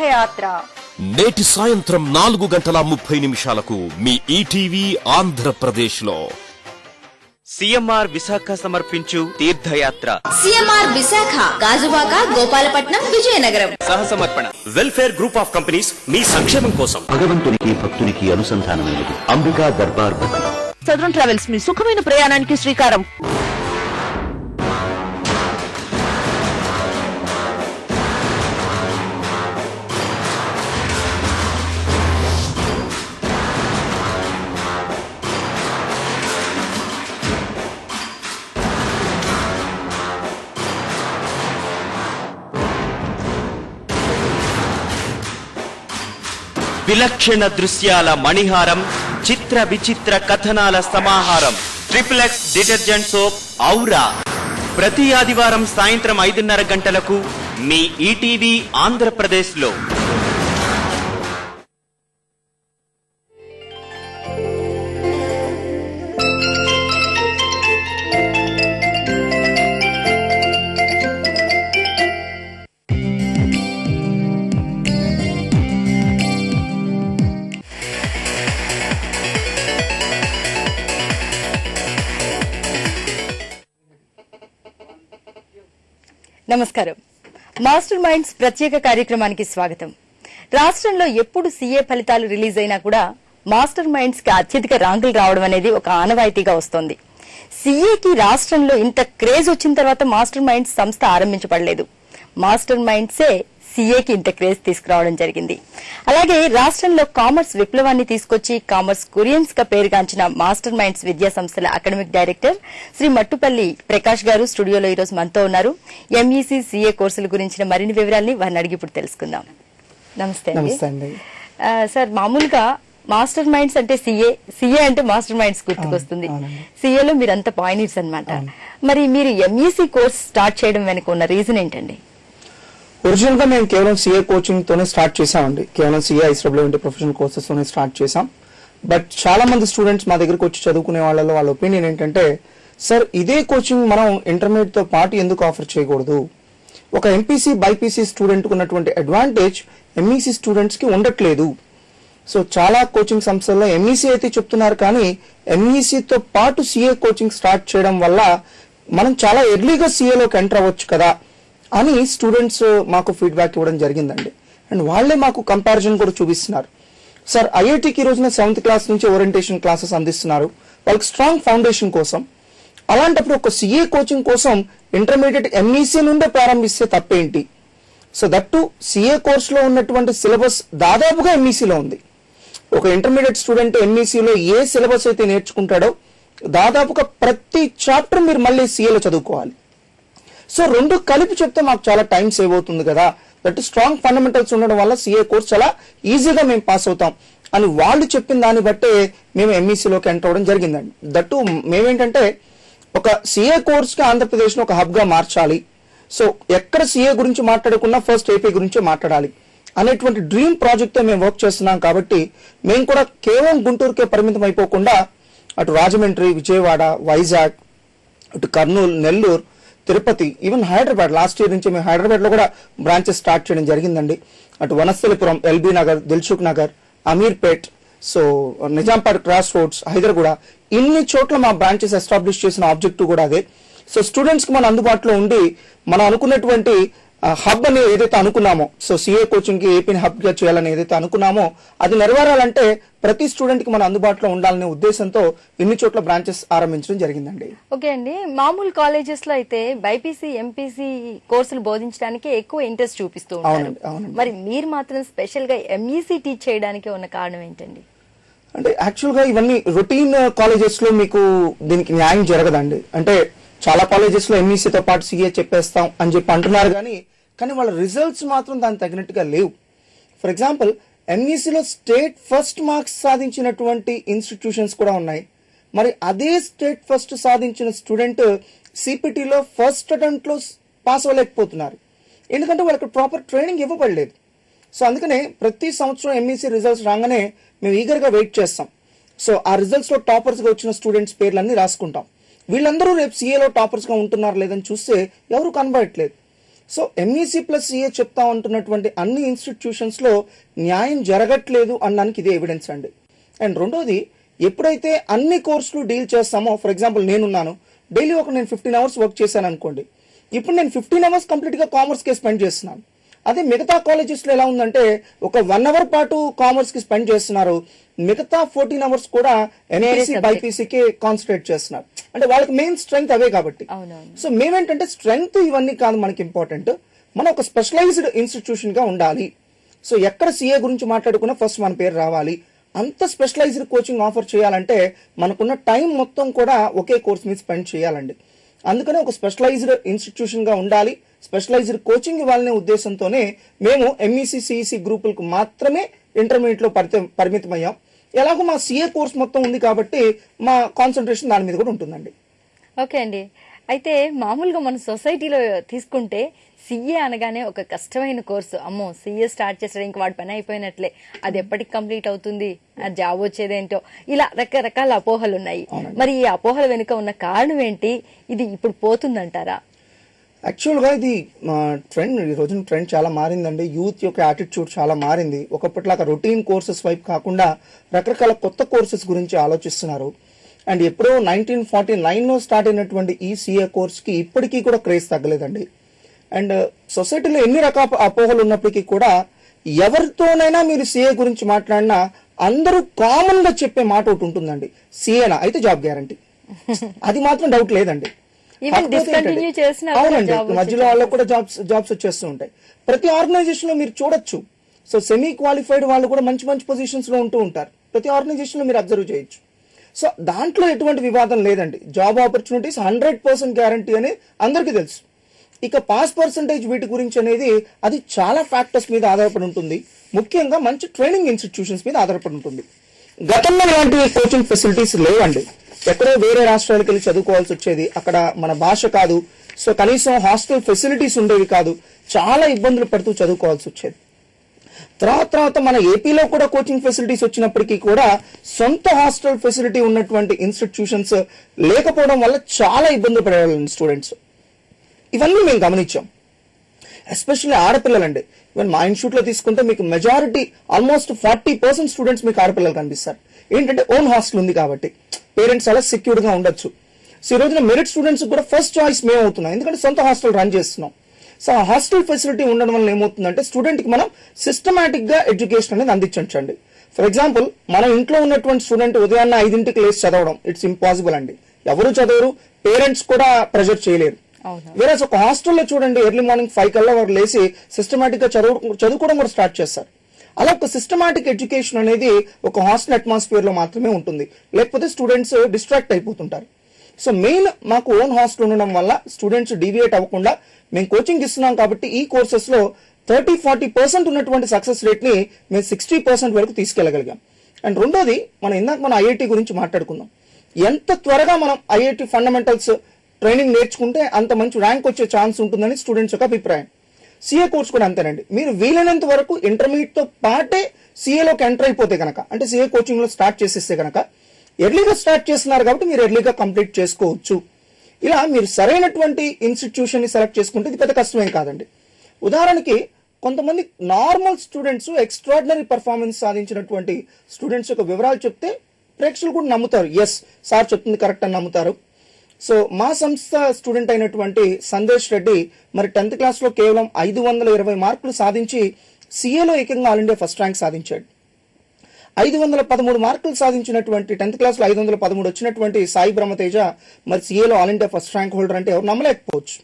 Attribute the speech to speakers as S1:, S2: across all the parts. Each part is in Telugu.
S1: తీర్థయాత్ర
S2: నేటి సాయంత్రం 4:30 మీ ఈటీవీ ఆంధ్రప్రదేశ్లో.
S3: సిఎంఆర్ విశాఖ సమర్పించు తీర్థయాత్ర.
S4: సిఎంఆర్ విశాఖ, గాజువాక, గోపాలపట్నం, విజయనగరం.
S3: సహసమర్పణ వెల్ఫేర్ గ్రూప్ ఆఫ్ కంపెనీస్ మీ సంక్షేమం కోసం.
S5: భగవంతునికి భక్తునికి అనుసంధానమైనది అంబికా దర్బార్ భక్తి.
S1: సదరన్ ట్రావెల్స్ మీ సుఖమైన ప్రయాణానికి శ్రీకారం.
S3: విలక్షణ దృశ్యాల మణిహారం, చిత్ర విచిత్ర కథనాల సమాహారం. XXX డిటర్జెంట్ సోప్ ఔరా ప్రతి ఆదివారం సాయంత్రం 5:30 గంటలకు మీ ఈటీవీ ఆంధ్రప్రదేశ్ లో.
S1: నమస్కారం. మాస్టర్ మైండ్స్ ప్రత్యేక కార్యక్రమానికి స్వాగతం. రాష్ట్రంలో ఎప్పుడు సీఏ ఫలితాలు రిలీజ్ అయినా కూడా మాస్టర్ మైండ్స్ కి అత్యధిక ర్యాంకులు రావడం అనేది ఒక ఆనవాయితీగా వస్తోంది. సీఏకి రాష్ట్రంలో ఇంత క్రేజ్ వచ్చిన తర్వాత మాస్టర్ మైండ్స్ సంస్థ ఆరంభించబడలేదు. మాస్టర్ మైండ్సే సీఏకి ఇంత క్రేజ్ తీసుకురావడం జరిగింది. అలాగే రాష్ట్రంలో కామర్స్ విప్లవాన్ని తీసుకొచ్చి కామర్స్ కురియన్స్ గా పేరుగాంచిన మాస్టర్ మైండ్స్ విద్యా సంస్థల అకాడమిక్ డైరెక్టర్ శ్రీ మట్టుపల్లి ప్రకాష్ గారు స్టూడియోలో ఈ రోజు మనతో ఉన్నారు. ఎంఈసీ సీఏ కోర్సుల గురించిన మరిన్ని వివరాల్ని వారిని అడిగి ఇప్పుడు తెలుసుకుందాం. నమస్తే అండి. సార్, మామూలుగా మాస్టర్ మైండ్స్ అంటే సీఏ అంటే మాస్టర్ మైండ్స్ గుర్తుకొస్తుంది. సీఏలో మీరంతా పాయినీర్స్ అన్నమాట. మరి మీరు ఎంఈసీ కోర్స్ స్టార్ట్ చేయడం వెనుక ఉన్న రీజన్ ఏంటండి?
S6: ఒరిజినల్ గా మేము కేవలం సీఏ కోచింగ్ తోనే స్టార్ట్ చేసామండి. కేవలం సీఏ ఐసీడబ్ల్యూ ప్రొఫెషనల్ కోర్సెస్ తోనే స్టార్ట్ చేసాం. బట్ చాలా మంది స్టూడెంట్స్ మా దగ్గరకు వచ్చి చదువుకునే వాళ్ళ ఒపీనియన్ ఏంటంటే, సార్ ఇదే కోచింగ్ మనం ఇంటర్మీడియట్ తో పాటు ఎందుకు ఆఫర్ చేయకూడదు? ఒక ఎంపీసీ బైపీసీ స్టూడెంట్ కు ఉన్నటువంటి అడ్వాంటేజ్ ఎంఈసీ స్టూడెంట్స్ కి ఉండట్లేదు. సో చాలా కోచింగ్ సంస్థల్లో ఎంఈసీ అయితే చెప్తున్నారు, కానీ ఎంఈసీతో పాటు సీఏ కోచింగ్ స్టార్ట్ చేయడం వల్ల మనం చాలా ఎర్లీగా సీఏలోకి ఎంటర్ అవ్వచ్చు కదా అని స్టూడెంట్స్ మాకు ఫీడ్బ్యాక్ ఇవ్వడం జరిగిందండి. అండ్ వాళ్లే మాకు కంపారిజన్ కూడా చూపిస్తున్నారు. సార్ ఐఐటికి ఈ రోజున 7th క్లాస్ నుంచి ఓరియంటేషన్ క్లాసెస్ అందిస్తున్నారు వాళ్ళకి స్ట్రాంగ్ ఫౌండేషన్ కోసం. అలాంటప్పుడు ఒక సీఏ కోచింగ్ కోసం ఇంటర్మీడియట్ ఎంఈసీ నుండే ప్రారంభిస్తే తప్పేంటి? సో దట్టు సీఏ కోర్సులో ఉన్నటువంటి సిలబస్ దాదాపుగా ఎంఈసీలో ఉంది. ఒక ఇంటర్మీడియట్ స్టూడెంట్ ఎంఈసీలో ఏ సిలబస్ అయితే నేర్చుకుంటాడో దాదాపుగా ప్రతి చాప్టర్ మీరు మళ్ళీ సీఏలో చదువుకోవాలి. సో రెండు కలిపి చెప్తే మాకు చాలా టైం సేవ్ అవుతుంది కదా. దట్ స్ట్రాంగ్ ఫండమెంటల్స్ ఉండడం వల్ల సీఏ కోర్స్ చాలా ఈజీగా మేము పాస్ అవుతాం అని వాళ్ళు చెప్పిన దాన్ని బట్టే మేము ఎంఈసీలోకి ఎంటర్ అవ్వడం జరిగిందండి. దట్టు మేమేంటంటే ఒక సీఏ కోర్స్ కి ఆంధ్రప్రదేశ్ ను ఒక హబ్ గా మార్చాలి. సో ఎక్కడ సీఏ గురించి మాట్లాడకుండా ఫస్ట్ ఏపీ గురించి మాట్లాడాలి అనేటువంటి డ్రీమ్ ప్రాజెక్ట్ తో మేము వర్క్ చేస్తున్నాం. కాబట్టి మేము కూడా కేవలం గుంటూరుకే పరిమితం అయిపోకుండా అటు రాజమండ్రి, విజయవాడ, వైజాగ్, అటు Kurnool, Nellore, Tirupati, even Hyderabad, last year నుంచి మేము హైదరాబాద్ లో కూడా బ్రాంచెస్ స్టార్ట్ చేయడం జరిగిందండి. అటు Vanasthalipuram, LB Nagar, Dilsukh Nagar, Ameerpet, so Nizampet cross roads, Hyderabad, ఇన్ని చోట్ల మా బ్రాంచెస్ ఎస్టాబ్లిష్ చేసిన ఆబ్జెక్టివ్ కూడా అదే. సో స్టూడెంట్స్ కి మన అందుబాటులో ఉండి మనం అనుకున్నటువంటి హబ్ అని ఏదైతే అనుకున్నామో, సో సీఏ కోచింగ్ కి ఏపీని హబ్ గా చేయాలని ఏదైతే అనుకున్నామో అది నెరవేరాలంటే ప్రతి స్టూడెంట్ కి మన అందుబాటులో ఉండాలనే ఉద్దేశంతో ఇన్ని చోట్ల బ్రాంచెస్ ఆరంభించడం జరిగిందండి.
S1: ఓకే అండి. మామూలు కాలేజెస్ లో అయితే బైపీసీ, ఎంపీసీ కోర్సులు బోధించడానికి ఎక్కువ ఇంట్రెస్ట్ చూపిస్తూ ఉంటారు. మరి మీరు మాత్రం స్పెషల్ గా ఎంఈసీ టీచ్ చేయడానికి ఉన్న కారణం ఏంటండి?
S6: అంటే యాక్చువల్ గా ఇవన్నీ రొటీన్ కాలేజెస్ లో మీకు దీనికి న్యాయం జరగదండి. అంటే చాలా కాలేజెస్ లో ఎంఈసీతో పాటు సీఏ చెప్పేస్తాం అని చెప్పి అంటున్నారు, కానీ వాళ్ళ రిజల్ట్స్ మాత్రం దానికి తగినట్టుగా లేవు. ఫర్ ఎగ్జాంపుల్ ఎంఈసీలో స్టేట్ ఫస్ట్ మార్క్స్ సాధించినటువంటి ఇన్స్టిట్యూషన్స్ కూడా ఉన్నాయి. మరి అదే స్టేట్ ఫస్ట్ సాధించిన స్టూడెంట్ సిపిటిలో ఫస్ట్ అటెంప్ట్ లో పాస్ అవ్వలేకపోతున్నారు, ఎందుకంటే వాళ్ళకి ప్రాపర్ ట్రైనింగ్ ఇవ్వబడలేదు. సో అందుకనే ప్రతి సంవత్సరం ఎంఈసీ రిజల్ట్స్ రాగానే మేము ఈగర్ గా వెయిట్ చేస్తాం. సో ఆ రిజల్ట్స్ లో టాపర్స్ గా వచ్చిన స్టూడెంట్స్ పేర్లన్నీ రాసుకుంటాం. వీళ్ళందరూ రేపు సీఏలో టాపర్స్ గా ఉంటున్నారు లేదని చూస్తే ఎవరు కనబడట్లేదు. సో ఎంఈసీ ప్లస్ సిఏ చెప్తా ఉంటున్నటువంటి అన్ని ఇన్స్టిట్యూషన్స్ లో న్యాయం జరగట్లేదు అనడానికి ఇదే ఎవిడెన్స్ అండి. అండ్ రెండోది, ఎప్పుడైతే అన్ని కోర్సులు డీల్ చేస్తామో, ఫర్ ఎగ్జాంపుల్ నేనున్నాను, డైలీ నేను 15 అవర్స్ వర్క్ చేశాను అనుకోండి, ఇప్పుడు నేను 15 అవర్స్ కంప్లీట్ గా కామర్స్ కి స్పెండ్ చేస్తున్నాను. అదే మిగతా కాలేజెస్ లో ఎలా ఉందంటే ఒక 1 అవర్ పాటు కామర్స్ కి స్పెండ్ చేస్తున్నారు, మిగతా 14 అవర్స్ కూడా ఎంపీసీ బైపీసీకి కాన్సన్ట్రేట్ చేస్తున్నారు. అంటే వాళ్ళకి మెయిన్ స్ట్రెంగ్త్ అవే కాబట్టి. సో మేమేంటంటే స్ట్రెంగ్త్ ఇవన్నీ కాదు మనకి ఇంపార్టెంట్, మనం ఒక స్పెషలైజ్డ్ ఇన్స్టిట్యూషన్ గా ఉండాలి. సో ఎక్కడ సిఏ గురించి మాట్లాడుకున్నా ఫస్ట్ మన పేరు రావాలి. అంత స్పెషలైజ్డ్ కోచింగ్ ఆఫర్ చేయాలంటే మనకున్న టైం మొత్తం కూడా ఒకే కోర్స్ మీద స్పెండ్ చేయాలండి. అందుకనే ఒక స్పెషలైజ్డ్ ఇన్స్టిట్యూషన్ గా ఉండాలి, స్పెషలైజ్డ్ కోచింగ్ ఇవ్వాలనే ఉద్దేశంతోనే మేము ఎంఈసీ సిఈసి గ్రూపులకు మాత్రమే ఇంటర్మీడియట్ లో పరిమితమయ్యాం. ఎలాగో మా సిఏ కోర్స్ మొత్తం ఉంది కాబట్టి మా కాన్సన్ట్రేషన్ దాని మీద కూడా ఉంటుందండి.
S1: ఓకే అండి. అయితే మామూలుగా మన సొసైటీలో తీసుకుంటే సిఏ అనగానే ఒక కష్టమైన కోర్సు, అమ్మో సిఏ స్టార్ట్ చేసాడు ఇంక వాడి పని అయిపోయినట్లే, అది ఎప్పటికి కంప్లీట్ అవుతుంది, ఆ జాబ్ వచ్చేదేంటో, ఇలా రకరకాల అపోహలు ఉన్నాయి. మరి ఈ అపోహల వెనుక ఉన్న కారణం ఏంటి? ఇది ఇప్పుడు పోతుందంటారా?
S6: యాక్చువల్ గా ఇది ట్రెండ్, ఈ రోజున ట్రెండ్ చాలా మారిందండి. యూత్ యొక్క యాటిట్యూడ్ చాలా మారింది. ఒకప్పటిలాగా రొటీన్ కోర్సెస్ వైపు కాకుండా రకరకాల కొత్త కోర్సెస్ గురించి ఆలోచిస్తున్నారు. అండ్ ఎప్పుడో 1949లో స్టార్ట్ అయినటువంటి ఈ సిఏ కోర్స్ కి ఇప్పటికీ కూడా క్రేజ్ తగ్గలేదండి. అండ్ సొసైటీలో ఎన్ని రకాల అపోహలు ఉన్నప్పటికీ కూడా ఎవరితోనైనా మీరు సిఏ గురించి మాట్లాడినా అందరూ కామన్ గా చెప్పే మాట ఒకటి ఉంటుందండి, సిఏనా అయితే జాబ్ గ్యారంటీ. అది మాత్రం డౌట్ లేదండి. అవునండి, మధ్యలో వాళ్ళకు కూడా జాబ్స్ వచ్చేస్తూ ఉంటాయి. ప్రతి ఆర్గనైజేషన్ లో మీరు చూడొచ్చు. సో సెమీ క్వాలిఫైడ్ వాళ్ళు కూడా మంచి మంచి పొజిషన్స్ లో ఉంటూ ఉంటారు. ప్రతి ఆర్గనైజేషన్ లో మీరు అబ్జర్వ్ చేయొచ్చు. సో దాంట్లో ఎటువంటి వివాదం లేదండి. జాబ్ ఆపర్చునిటీస్ 100% గ్యారంటీ అని అందరికీ తెలుసు. ఇక పాస్ పర్సంటేజ్ వీటి గురించి అనేది అది చాలా ఫ్యాక్టర్స్ మీద ఆధారపడి ఉంటుంది. ముఖ్యంగా మంచి ట్రైనింగ్ ఇన్స్టిట్యూషన్స్ మీద ఆధారపడి ఉంటుంది. గతంలో ఇలాంటి కోచింగ్ ఫెసిలిటీస్ లేవండి. ఎక్కడో వేరే రాష్ట్రాలకు వెళ్ళి చదువుకోవాల్సి వచ్చేది, అక్కడ మన భాష కాదు, సో కనీసం హాస్టల్ ఫెసిలిటీస్ ఉండేవి కాదు, చాలా ఇబ్బందులు పడుతూ చదువుకోవాల్సి వచ్చేది. తర్వాత మన ఏపీలో కూడా కోచింగ్ ఫెసిలిటీస్ వచ్చినప్పటికీ కూడా సొంత హాస్టల్ ఫెసిలిటీ ఉన్నటువంటి ఇన్స్టిట్యూషన్స్ లేకపోవడం వల్ల చాలా ఇబ్బంది పడేవాళ్ళండి స్టూడెంట్స్. ఇవన్నీ మేము గమనించాం. ఎస్పెషల్లీ ఆడపిల్లలండి. ఈవెన్ మా ఇన్స్టిట్యూట్ లో తీసుకుంటే మీకు మెజారిటీ ఆల్మోస్ట్ 40% స్టూడెంట్స్ మీకు ఆడపిల్లలు కనిపిస్తారు. ఏంటంటే ఓన్ హాస్టల్ ఉంది కాబట్టి పేరెంట్స్ అలా సెక్యూర్డ్ గా ఉండొచ్చు. సో ఈ రోజున మెరిట్ స్టూడెంట్స్ కూడా ఫస్ట్ చాయిస్ మేము అవుతున్నాం, ఎందుకంటే సొంత హాస్టల్ రన్ చేస్తున్నాం. సో ఆ హాస్టల్ ఫెసిలిటీ ఉండడం వల్ల ఏమవుతుందంటే స్టూడెంట్ కి మనం సిస్టమేటిక్ గా ఎడ్యుకేషన్ అనేది అందించండి. ఫర్ ఎగ్జాంపుల్ మన ఇంట్లో ఉన్నటువంటి స్టూడెంట్ ఉదయాన్న 5ంటికి లేచి చదవడం ఇట్స్ ఇంపాసిబుల్ అండి. ఎవరు చదవరు, పేరెంట్స్ కూడా ప్రెజర్ చేయలేరు. వేరే ఒక హాస్టల్లో చూడండి, ఎర్లీ మార్నింగ్ 5 కల్లా వారు లేచి సిస్టమేటిక్ గా చదువుకోవడం కూడా స్టార్ట్ చేస్తారు. అలా ఒక సిస్టమాటిక్ ఎడ్యుకేషన్ అనేది ఒక హాస్టల్ అట్మాస్ఫియర్ లో మాత్రమే ఉంటుంది, లేకపోతే స్టూడెంట్స్ డిస్ట్రాక్ట్ అయిపోతుంటారు. సో మెయిన్ మాకు ఓన్ హాస్టల్ ఉండడం వల్ల స్టూడెంట్స్ డీవియేట్ అవ్వకుండా మేము కోచింగ్ ఇస్తున్నాం కాబట్టి ఈ కోర్సెస్ లో 30-40% ఉన్నటువంటి సక్సెస్ రేట్ ని మేము 60% వరకు తీసుకెళ్లగలిగాం. అండ్ రెండోది, మన ఐఐటి గురించి మాట్లాడుకుందాం. ఎంత త్వరగా మనం ఐఐటి ఫండమెంటల్స్ ట్రైనింగ్ నేర్చుకుంటే అంత మంచి ర్యాంక్ వచ్చే ఛాన్స్ ఉంటుందని స్టూడెంట్స్ యొక్క అభిప్రాయం. సిఏ కోర్స్ కూడా అంతేనండి. మీరు వీలైనంత వరకు ఇంటర్మీడియట్ తో పాటే సిఏలోకి ఎంటర్ అయిపోతే కనుక, అంటే సిఏ కోచింగ్ లో స్టార్ట్ చేసేస్తే కనుక, ఎర్లీగా స్టార్ట్ చేస్తున్నారు కాబట్టి మీరు ఎర్లీగా కంప్లీట్ చేసుకోవచ్చు. ఇలా మీరు సరైనటువంటి ఇన్స్టిట్యూషన్ ని సెలెక్ట్ చేసుకుంటే ఇది పెద్ద కష్టమేం కాదండి. ఉదాహరణకి కొంతమంది నార్మల్ స్టూడెంట్స్ ఎక్స్ట్రాడినరీ పర్ఫార్మెన్స్ సాధించినటువంటి స్టూడెంట్స్ యొక్క వివరాలు చెప్తే ప్రేక్షకులు కూడా నమ్ముతారు, ఎస్ సార్ చెప్తుంది కరెక్ట్ అని నమ్ముతారు. సో మా సంస్థ స్టూడెంట్ అయినటువంటి సందేశ్ రెడ్డి మరి 10th క్లాస్ లో కేవలం 520 మార్కులు సాధించి సిఏలో ఏకంగా ఆల్ ఇండియా ఫస్ట్ ర్యాంక్ సాధించాడు. 513 మార్కులు సాధించినటువంటి 10th క్లాస్ లో 513 వచ్చినటువంటి సాయి బ్రహ్మతేజ మరి సిఏలో all India first rank holder అంటే ఎవరు నమ్మలేకపోవచ్చు.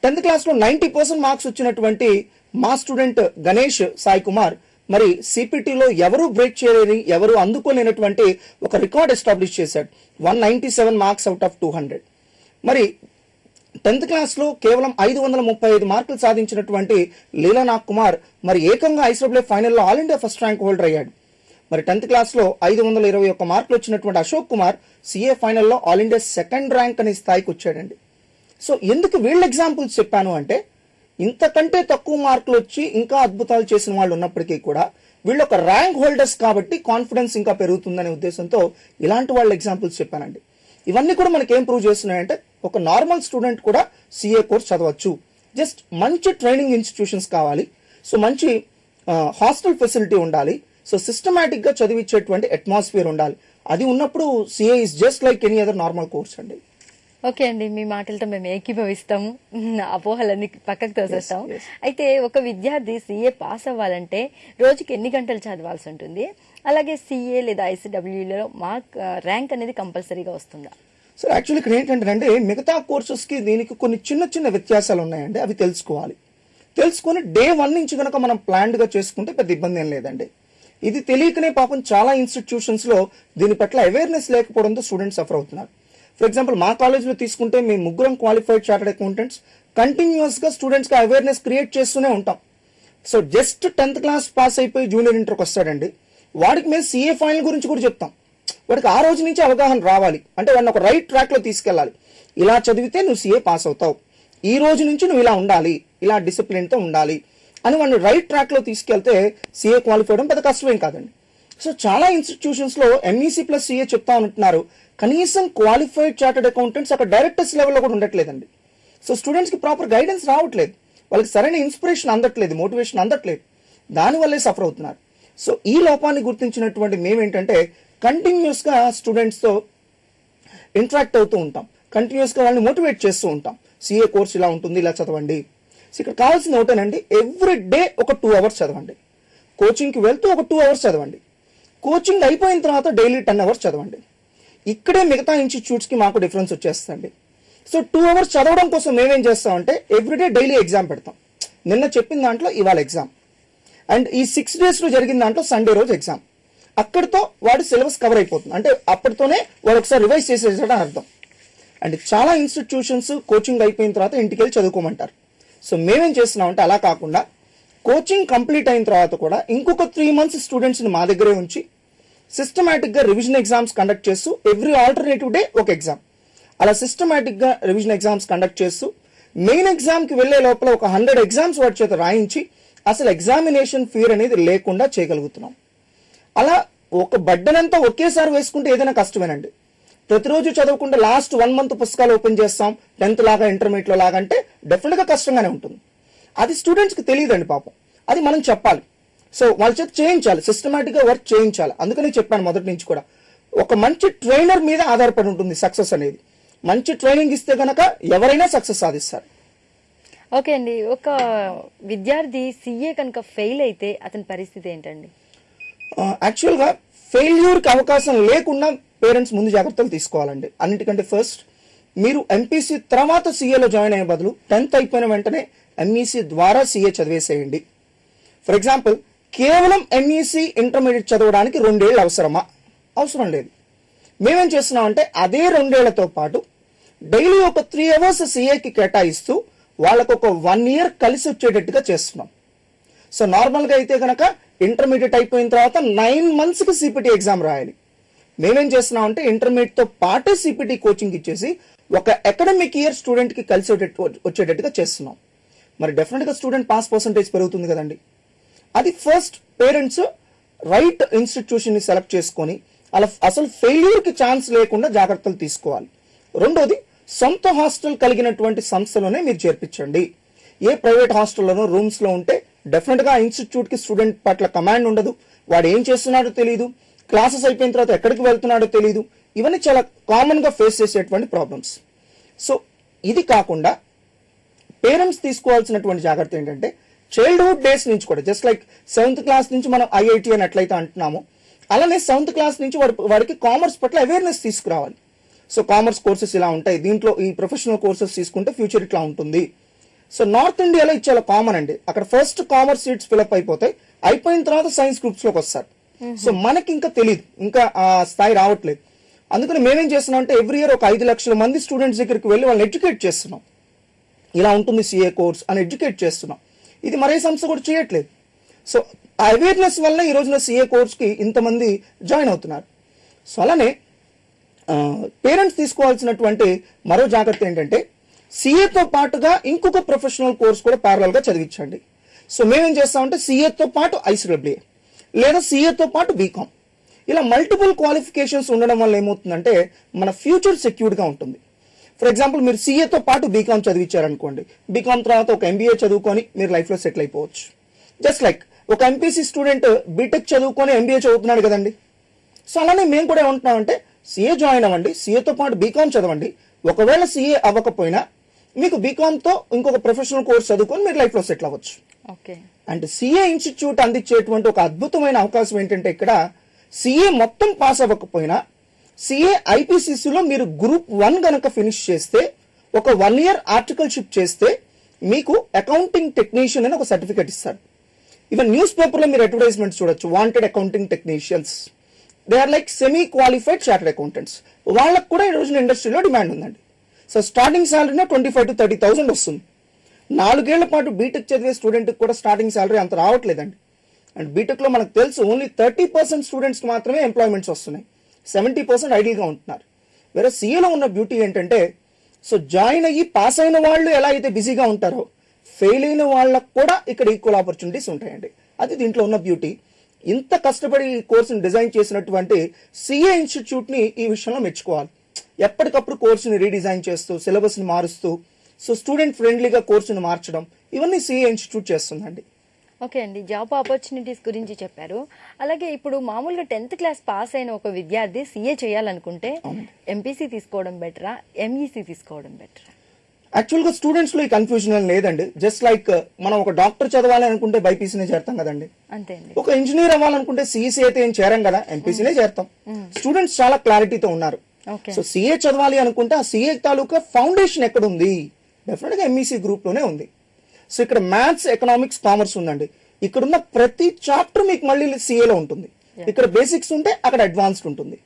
S6: 10th క్లాస్ లో 90% మార్క్స్ వచ్చినటువంటి మా స్టూడెంట్ గణేష్ సాయి కుమార్ మరి సిపిటిలో ఎవరు బ్రేక్ చేయలేని, ఎవరు అందుకోలేనటువంటి ఒక రికార్డ్ ఎస్టాబ్లిష్ చేశాడు. 197 మార్క్స్ అవుట్ ఆఫ్ 200. మరి 10th క్లాస్ లో కేవలం 535 మార్కులు సాధించినటువంటి లీలానాథ్ కుమార్ మరి ఏకంగా ఐసీడబ్ల్యూఏ ఫైనల్లో all India first rank holder అయ్యాడు. మరి 10th క్లాస్ లో 521 మార్కులు వచ్చినటువంటి అశోక్ కుమార్ సిఏ ఫైనల్లో ఆల్ ఇండియా సెకండ్ ర్యాంక్ అనే స్థాయికి వచ్చాడండి. సో ఎందుకు వీళ్ళ ఎగ్జాంపుల్స్ చెప్పాను అంటే, ఇంతకంటే తక్కువ మార్కులు వచ్చి ఇంకా అద్భుతాలు చేసిన వాళ్ళు ఉన్నప్పటికీ కూడా వీళ్ళు ఒక ర్యాంక్ హోల్డర్స్ కాబట్టి కాన్ఫిడెన్స్ ఇంకా పెరుగుతుందనే ఉద్దేశంతో ఇలాంటి వాళ్ళ ఎగ్జాంపుల్స్ చెప్పానండి. ఇవన్నీ కూడా మనకి ఏం ప్రూవ్ చేస్తున్నాయంటే ఒక నార్మల్ స్టూడెంట్ కూడా సిఏ కోర్స్ చదవచ్చు. జస్ట్ మంచి ట్రైనింగ్ ఇన్స్టిట్యూషన్స్ కావాలి. సో మంచి హాస్టల్ ఫెసిలిటీ ఉండాలి. సో సిస్టమేటిక్ గా చదివించేటువంటి అట్మాస్ఫియర్ ఉండాలి. అది ఉన్నప్పుడు CA is just like any other normal course అండి.
S1: ఓకే అండి, మీ మాటలతో మేము ఏకీభవిస్తాము, అపోహలన్నీ పక్కకు తోసేస్తాము. అయితే ఒక విద్యార్థి సీఏ పాస్ అవ్వాలంటే రోజుకి ఎన్ని గంటలు చదవాల్సి ఉంటుంది? అలాగే సీఏ లేదా ఐసీడబ్ల్యూలో మార్క్ ర్యాంక్ అనేది కంపల్సరీగా వస్తుందా?
S6: సో యాక్చువల్లీ ఇక్కడ ఏంటంటే మిగతా కోర్సెస్ కి దీనికి కొన్ని చిన్న చిన్న వ్యత్యాసాలు ఉన్నాయండి. అవి తెలుసుకోవాలి. తెలుసుకొని డే 1 నుంచి కనుక మనం ప్లాన్డ్ గా చేసుకుంటే పెద్ద ఇబ్బంది ఏం లేదండి. ఇది తెలియకనే పాపం చాలా ఇన్స్టిట్యూషన్స్ లో దీని పట్ల అవేర్నెస్ లేకపోవడంతో స్టూడెంట్స్ సఫర్ అవుతున్నారు. ఫర్ ఎగ్జాంపుల్ మా కాలేజ్ లో తీసుకుంటే మేము 3 క్వాలిఫైడ్ చార్టెడ్ అకౌంటెంట్స్ కంటిన్యూస్ గా స్టూడెంట్స్ కి అవేర్నెస్ క్రియేట్ చేస్తూనే ఉంటాం. So just 10th class pass అయిపోయి జూనియర్ ఇంటర్కి వస్తాడండి, వాడికి మేము సిఏ ఫైనల్ గురించి కూడా చెప్తాం. వాడికి ఆ రోజు నుంచి అవగాహన రావాలి. అంటే వాడిని ఒక రైట్ ట్రాక్ లో తీసుకెళ్ళాలి. ఇలా చదివితే నువ్వు సిఏ పాస్ అవుతావు, ఈ రోజు నుంచి నువ్వు ఇలా ఉండాలి, ఇలా డిసిప్లిన్ తో ఉండాలి అని వాడిని రైట్ ట్రాక్ లో తీసుకెళ్తే సిఏ క్వాలిఫై అవడం పెద్ద కష్టమేం కాదండి. సో చాలా ఇన్స్టిట్యూషన్స్ లో ఎంఈసీ ప్లస్ సిఏ చెప్తా ఉంటున్నారు, కనీసం క్వాలిఫైడ్ చార్టెడ్ అకౌంటెంట్స్ అక్కడ డైరెక్టర్స్ లెవెల్లో కూడా ఉండట్లేదండి. సో స్టూడెంట్స్ కి ప్రాపర్ గైడెన్స్ రావట్లేదు, వాళ్ళకి సరైన ఇన్స్పిరేషన్ అందట్లేదు, మోటివేషన్ అందట్లేదు, దానివల్లే సఫర్ అవుతున్నారు. సో ఈ లోపాన్ని గుర్తించినటువంటి మేమేంటంటే కంటిన్యూస్ గా స్టూడెంట్స్ తో ఇంటరాక్ట్ అవుతూ ఉంటాం, కంటిన్యూస్ గా వాళ్ళని మోటివేట్ చేస్తూ ఉంటాం. సిఏ కోర్స్ ఇలా ఉంటుంది, ఇలా చదవండి. సో ఇక్కడ కావాల్సింది ఒకటేనండి, ఎవ్రీ డే ఒక 2 hours చదవండి. కోచింగ్ కి వెళ్తూ ఒక 2 hours చదవండి. కోచింగ్ అయిపోయిన తర్వాత డైలీ 10 hours చదవండి. ఇక్కడే మిగతా ఇన్స్టిట్యూట్స్ కి మాకు డిఫరెన్స్ వచ్చేస్తుంది. సో 2 hours చదవడం కోసం మేమేం చేస్తామంటే ఎవ్రీడే డైలీ ఎగ్జామ్ పెడతాం. నిన్న చెప్పిన దాంట్లో ఇవాళ ఎగ్జామ్, అండ్ ఈ 6 days లో జరిగిన దాంట్లో సండే రోజు ఎగ్జామ్. అక్కడితో వాడు సిలబస్ కవర్ అయిపోతుంది. అంటే అప్పటితోనే వాడు ఒకసారి రివైజ్ చేసేసాడని అర్థం. అండ్ చాలా ఇన్స్టిట్యూషన్స్ కోచింగ్ అయిపోయిన తర్వాత ఇంటికి వెళ్ళి చదువుకోమంటారు. సో మేమేం చేస్తున్నామంటే అలా కాకుండా కోచింగ్ కంప్లీట్ అయిన తర్వాత కూడా ఇంకొక 3 months స్టూడెంట్స్ ని మా దగ్గరే ఉంచి సిస్టమేటిక్ గా రివిజన్ ఎగ్జామ్స్ కండక్ట్ చేస్తూ ఎవ్రీ ఆల్టర్నేటివ్ డే ఒక ఎగ్జామ్, అలా సిస్టమేటిక్ గా రివిజన్ ఎగ్జామ్స్ కండక్ట్ చేస్తూ మెయిన్ ఎగ్జామ్ కి వెళ్లే లోపల ఒక 100 ఎగ్జామ్స్ వాటి చేత రాయించి అసలు ఎగ్జామినేషన్ ఫియర్ అనేది లేకుండా చేయగలుగుతున్నాం. అలా ఒక బడ్డన్ అంతా ఒకేసారి వేసుకుంటే ఏదైనా కష్టమేనండి. ప్రతిరోజు చదవకుండా లాస్ట్ 1 month పుస్తకాలు ఓపెన్ చేస్తాం 10th లాగా ఇంటర్మీడియట్ లో లాగా అంటే డెఫినెట్ గా కష్టంగానే ఉంటుంది. అది స్టూడెంట్స్ కి తెలియదండి పాపం, అది మనం చెప్పాలి. సో వాళ్ళ చేత చేయించాలి, సిస్టమేటిక్ గా వర్క్ చేయించాలి. అందుకని చెప్పాను మొదటి నుంచి కూడా, ఒక మంచి ట్రైనర్ మీద ఆధారపడి ఉంటుంది సక్సెస్ అనేది. మంచి ట్రైనింగ్ ఇస్తే గనక ఎవరైనా సక్సెస్ సాధిస్తారు.
S1: ఓకే అండి, ఒక విద్యార్థి సిఏ కనుక ఫెయిల్ అయితే అతని పరిస్థితి ఏంటండి?
S6: యాక్చువల్ గా ఫెయిల్యూర్ కి అవకాశం లేకుండా పేరెంట్స్ ముందు జాగ్రత్తలు తీసుకోవాలండి. అన్నిటికంటే ఫస్ట్ మీరు ఎంపీసీ తర్వాత సీఏలో జాయిన్ అయ్యే బదులు 10th అయిపోయిన వెంటనే ఎంఈసీ ద్వారా సీఏ చదివేసేయండి. ఫర్ ఎగ్జాంపుల్ కేవలం ఎంఈసీ ఇంటర్మీడియట్ చదవడానికి 2 ఏళ్ళు అవసరమా? అవసరం లేదు. మేమేం చేస్తున్నామంటే అదే 2 ఏళ్లతో పాటు డైలీ ఒక 3 hours సీఏకి కేటాయిస్తూ వాళ్ళకు ఒక 1 year కలిసి వచ్చేటట్టుగా చేస్తున్నాం. సో నార్మల్ గా అయితే కనుక ఇంటర్మీడియట్ అయిపోయిన తర్వాత 9 months కి సిపిటి ఎగ్జామ్ రాయాలి. మేమేం చేస్తున్నాం అంటే ఇంటర్మీడియట్ తో పాటే సిపిటి కోచింగ్ ఇచ్చేసి ఒక అకాడమిక్ ఇయర్ స్టూడెంట్ కి కలిసి వచ్చేటట్టుగా చేస్తున్నాం. మరి డెఫినెట్ గా స్టూడెంట్ పాస్ పర్సంటేజ్ పెరుగుతుంది కదండి. అది ఫస్ట్ పేరెంట్స్ రైట్ ఇన్స్టిట్యూషన్ ని సెలెక్ట్ చేసుకొని అలా అసలు ఫెయిల్యూర్ కి ఛాన్స్ లేకుండా జాగ్రత్తలు తీసుకోవాలి. రెండోది సొంత హాస్టల్ కలిగినటువంటి సంస్థలోనే మీరు చేర్పించండి. ఏ ప్రైవేట్ హాస్టల్లోనో రూమ్స్ లో ఉంటే డెఫినెట్ గా ఇన్స్టిట్యూట్ కి స్టూడెంట్ పట్ల కమాండ్ ఉండదు, వాడు ఏం చేస్తున్నాడో తెలియదు, క్లాసెస్ అయిపోయిన తర్వాత ఎక్కడికి వెళ్తున్నాడో తెలియదు. ఇవన్నీ చాలా కామన్ గా ఫేస్ చేసేటువంటి ప్రాబ్లమ్స్. సో ఇది కాకుండా పేరెంట్స్ తీసుకోవాల్సినటువంటి జాగ్రత్త ఏంటంటే చైల్డ్హుడ్ డేస్ నుంచి కూడా జస్ట్ లైక్ 7th క్లాస్ నుంచి మనం ఐఐటి అని ఎట్లయితే అంటున్నామో అలానే 7th క్లాస్ నుంచి వాడికి కామర్స్ పట్ల అవేర్నెస్ తీసుకురావాలి. సో కామర్స్ కోర్సెస్ ఇలా ఉంటాయి, దీంట్లో ఈ ప్రొఫెషనల్ కోర్సెస్ తీసుకుంటే ఫ్యూచర్ ఇట్లా ఉంటుంది. సో నార్త్ ఇండియాలో ఇది చాలా కామన్ అండి. అక్కడ ఫస్ట్ కామర్స్ సీట్స్ ఫిల్అప్ అయిపోతాయి, అయిపోయిన తర్వాత సైన్స్ గ్రూప్స్ లోకి వస్తారు. సో మనకి ఇంకా తెలియదు, ఇంకా ఆ స్థాయి రావట్లేదు. అందుకని మేమేం చేస్తున్నాం అంటే ఎవ్రీ ఇయర్ ఒక 5 లక్షల మంది స్టూడెంట్స్ దగ్గరికి వెళ్ళి వాళ్ళని ఎడ్యుకేట్ చేస్తున్నాం. ఇలా ఉంటుంది సిఏ కోర్స్ అని ఎడ్యుకేట్ చేస్తున్నాం. ఇది మరే సంస్థ కూడా చేయట్లేదు. సో ఆ అవేర్నెస్ వల్ల ఈ రోజున సిఏ కోర్స్ కి ఇంతమంది జాయిన్ అవుతున్నారు. సో అలానే పేరెంట్స్ తీసుకోవాల్సినటువంటి మరో జాగ్రత్త ఏంటంటే సిఏతో పాటుగా ఇంకొక ప్రొఫెషనల్ కోర్స్ కూడా ప్యారలల్ గా చదివించండి. సో మేమేం చేస్తామంటే సిఏతో పాటు ఐసీడబ్ల్యూఏ లేదా సిఏతో పాటు బీకామ్ ఇలా మల్టిపుల్ క్వాలిఫికేషన్స్ ఉండడం వల్ల ఏమవుతుందంటే మన ఫ్యూచర్ సెక్యూర్డ్ గా ఉంటుంది. ఫర్ ఎగ్జాంపుల్ మీరు సీఏతో పాటు బీకామ్ చదివించారనుకోండి, బీకామ్ తర్వాత ఒక ఎంబీఏ చదువుకొని మీరు లైఫ్లో సెటిల్ అయిపోవచ్చు. జస్ట్ లైక్ ఒక ఎంపీసీ స్టూడెంట్ బీటెక్ చదువుకొని ఎంబీఏ చదువుతున్నాడు కదండి. సో అలానే మేము కూడా ఏమంటున్నామంటే సీఏ జాయిన్ అవ్వండి, సీఏతో పాటు బీకామ్ చదవండి. ఒకవేళ సీఏ అవ్వకపోయినా మీకు బీకామ్తో ఇంకొక ప్రొఫెషనల్ కోర్స్ చదువుకొని మీరు లైఫ్లో సెటిల్ అవ్వచ్చు.
S1: ఓకే.
S6: అండ్ సీఏ ఇన్స్టిట్యూట్ అందించేటువంటి ఒక అద్భుతమైన అవకాశం ఏంటంటే ఇక్కడ సీఏ మొత్తం పాస్ అవ్వకపోయినా సీఏ ఐపీసీసీలో మీరు గ్రూప్ 1 గనక ఫినిష్ చేస్తే ఒక 1 year ఆర్టికల్షిప్ చేస్తే మీకు అకౌంటింగ్ టెక్నీషియన్ అని ఒక సర్టిఫికేట్ ఇస్తారు. ఈవెన్ న్యూస్ పేపర్లో మీరు అడ్వర్టైజ్మెంట్స్ చూడొచ్చు, wanted accounting technicians. They are like semi qualified chartered accountants. వాళ్ళకు కూడా ఈ రోజున ఇండస్ట్రీలో డిమాండ్ ఉందండి. సో స్టార్టింగ్ శాలరీనే 25,000 to 30,000 వస్తుంది. 4 ఏళ్ల పాటు బీటెక్ చదివే స్టూడెంట్కి కూడా స్టార్టింగ్ శాలరీ అంత రావట్లేదండి. అండ్ బీటెక్లో మనకు తెలుసు ఓన్లీ 30% స్టూడెంట్స్కి మాత్రమే ఎంప్లాయ్మెంట్స్ వస్తున్నాయి, 70% ఐడియల్గా ఉంటున్నారు. వేరే సీఏలో ఉన్న బ్యూటీ ఏంటంటే సో జాయిన్ అయ్యి పాస్ అయిన వాళ్ళు ఎలా అయితే బిజీగా ఉంటారో ఫెయిల్ అయిన వాళ్ళకు కూడా ఇక్కడ ఈక్వల్ ఆపర్చునిటీస్ ఉంటాయండి. అది దీంట్లో ఉన్న బ్యూటీ. ఇంత కష్టపడి ఈ కోర్సుని డిజైన్ చేసినటువంటి సిఏ ఇన్స్టిట్యూట్ని ఈ విషయంలో మెచ్చుకోవాలి. ఎప్పటికప్పుడు కోర్సుని రీడిజైన్ చేస్తూ సిలబస్ని మారుస్తూ సో స్టూడెంట్ ఫ్రెండ్లీగా కోర్సును మార్చడం ఇవన్నీ సిఏ ఇన్స్టిట్యూట్ చేస్తుందండి.
S1: ఓకే అండి, జాబ్ ఆపర్చునిటీస్ గురించి చెప్పారు. అలాగే ఇప్పుడు మామూలుగా 10th క్లాస్ పాస్ అయిన ఒక విద్యార్థి సీఏ చేయాలనుకుంటే ఎంపీసీ తీసుకోవడం బెటరా, ఎంఈసీ తీసుకోవడం బెటరా?
S6: యాక్చువల్గా స్టూడెంట్స్లో ఈ కన్ఫ్యూజన్ ఏం లేదండి. జస్ట్ లైక్ మనం ఒక డాక్టర్ చదవాలి అనుకుంటే బైపీసీనే చేరతాం కదండి.
S1: అంతే అండి.
S6: ఒక ఇంజనీర్ అవ్వాలనుకుంటే సిఈసీ అయితే ఏం చేరం కదా, ఎంపీసీనే చేరతాం. స్టూడెంట్స్ చాలా క్లారిటీతో ఉన్నారు. సో సిఏ చదవాలి అనుకుంటే ఆ సిఏ తాలూకా ఫౌండేషన్ ఎక్కడ ఉంది? డెఫినెట్ గా ఎంఈసీ గ్రూప్ లోనే ఉంది. సో ఇక్కడ మ్యాథ్స్, ఎకనామిక్స్, కామర్స్ ఉందండి. ఇక్కడ ఉన్న ప్రతి చాప్టర్ మీకు మళ్ళీ సిఏలో ఉంటుంది. ఇక్కడ బేసిక్స్ ఉంటే అక్కడ అడ్వాన్స్డ్ ఉంటుంది.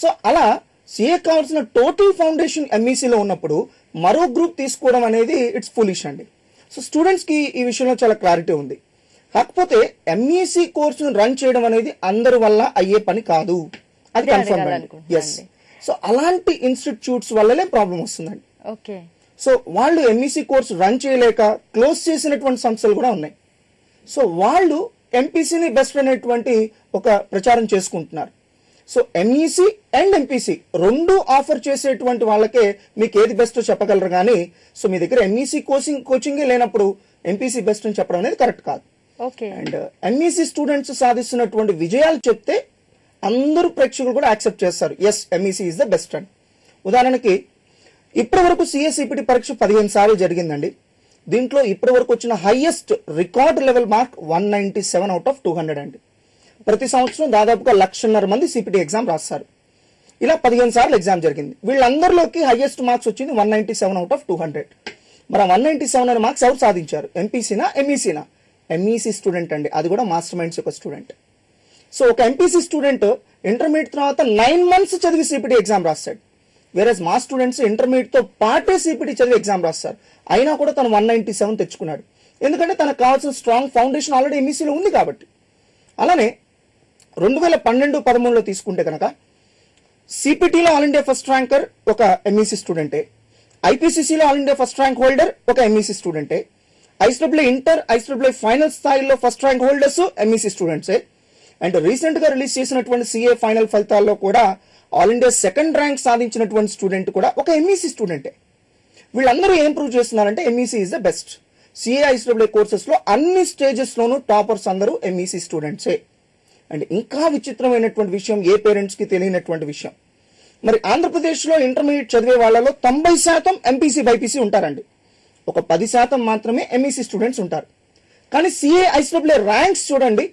S6: సో అలా సిఏ కావాల్సిన టోటల్ ఫౌండేషన్ ఎంఈసీలో ఉన్నప్పుడు మరో గ్రూప్ తీసుకోవడం అనేది ఇట్స్ ఫులిష్ అండి. సో స్టూడెంట్స్ కి ఈ విషయంలో చాలా క్లారిటీ ఉంది. కాకపోతే ఎంఈసీ కోర్సును రన్ చేయడం అనేది అందరి వల్ల అయ్యే పని కాదు, అది కన్ఫర్మ్ అండి. ఎస్. సో అలాంటి ఇన్స్టిట్యూట్స్ వల్లనే ప్రాబ్లం వస్తుందండి.
S1: ఓకే.
S6: సో వాళ్ళు ఎంఈసీ కోర్సు రన్ చేయలేక క్లోజ్ చేసినటువంటి సంస్థలు కూడా ఉన్నాయి. సో వాళ్ళు ఎంపీసీని బెస్ట్ అనేటువంటి ఒక ప్రచారం చేసుకుంటున్నారు. సో ఎంఈసీ అండ్ ఎంపీసీ రెండు ఆఫర్ చేసేటువంటి వాళ్ళకే మీకు ఏది బెస్ట్ చెప్పగలరు కానీ సో మీ దగ్గర ఎంఈసీ కోచింగే లేనప్పుడు ఎంపీసీ బెస్ట్ అని చెప్పడం అనేది కరెక్ట్ కాదు.
S1: ఓకే.
S6: అండ్ ఎంఈసీ స్టూడెంట్స్ సాధిస్తున్నటువంటి విజయాలు చెప్తే అందరూ ప్రేక్షకులు కూడా యాక్సెప్ట్ చేస్తారు, yes MEC is the best అని. ఉదాహరణకి ఇప్పటి వరకు సిఎస్ఈపిటి పరీక్ష 15 సార్లు జరిగిందండి. దీంట్లో ఇప్పటి వరకు వచ్చిన highest record level mark 197 out of 200 అండి. ప్రతి సంవత్సరం దాదాపుగా 1,50,000 మంది సిపిటి ఎగ్జామ్ రాస్తారు. ఇలా 15 సార్లు ఎగ్జామ్ జరిగింది. వీళ్ళందరిలోకి హైయెస్ట్ మార్క్స్ వచ్చింది 197 out of 200. మరి 197 అనే మార్క్స్ ఎవరు సాధించారు? ఎంపీసీనా, ఎంఈసీనా? ఎంఈసీ స్టూడెంట్ అండి, అది కూడా మాస్టర్ మైండ్స్ యొక్క స్టూడెంట్. సో ఒక ఎంపీసీ స్టూడెంట్ ఇంటర్మీడియట్ తర్వాత 9 months చదివి సిపిటి ఎగ్జామ్ రాస్తాడు. వేరేస్ మా స్టూడెంట్స్ ఇంటర్మీడియట్ తో పాటే సిపిటి చదివి ఎగ్జామ్ రాస్తారు. అయినా కూడా తను 197 తెచ్చుకున్నాడు. ఎందుకంటే తనకు కావాల్సిన స్ట్రాంగ్ ఫౌండేషన్ ఆల్రెడీ ఎంఈసీలో ఉంది కాబట్టి. అలానే 2012-13లో తీసుకుంటే కనుక సిపిటిలో ఆల్ ఇండియా ఫస్ట్ ర్యాంకర్ ఒక ఎంఈసీ స్టూడెంటే, ఐపీసీసీలో all India first rank holder ఒక ఎంఈసీ స్టూడెంటే, ఐఎస్డబ్ల్యూ ఇంటర్, ఐఎస్డబ్ల్యూ ఫైనల్ స్థాయిలో ఫస్ట్ ర్యాంక్ హోల్డర్స్ ఎంఈసీ స్టూడెంట్సే. అండ్ రీసెంట్ గా రిలీజ్ చేసినటువంటి సిఏ ఫైనల్ ఫలితాల్లో కూడా ఆల్ ఇండియా సెకండ్ ర్యాంక్ సాధించినటువంటి స్టూడెంట్ కూడా ఒక ఎంఈసీ స్టూడెంటే. వీళ్ళందరూ ఏం ప్రూవ్ చేస్తున్నారంటే MEC is the best. CA, ISW courses లో అన్ని స్టేజెస్ లోనూ టాపర్స్ అందరూ ఎంఈసీ స్టూడెంట్సే. అండ్ ఇంకా విచిత్రమైనటువంటి విషయం, ఏ పేరెంట్స్ కి తెలియనటువంటి విషయం, మరి ఆంధ్రప్రదేశ్ లో ఇంటర్మీడియట్ చదివే వాళ్ళలో 90% ఎంపీసీ బైపీసీ ఉంటారండి. ఒక 10% మాత్రమే ఎంఈసీ స్టూడెంట్స్ ఉంటారు. కానీ సిఏ, ఐఎస్డబ్ల్యూ ర్యాంక్స్ చూడండి,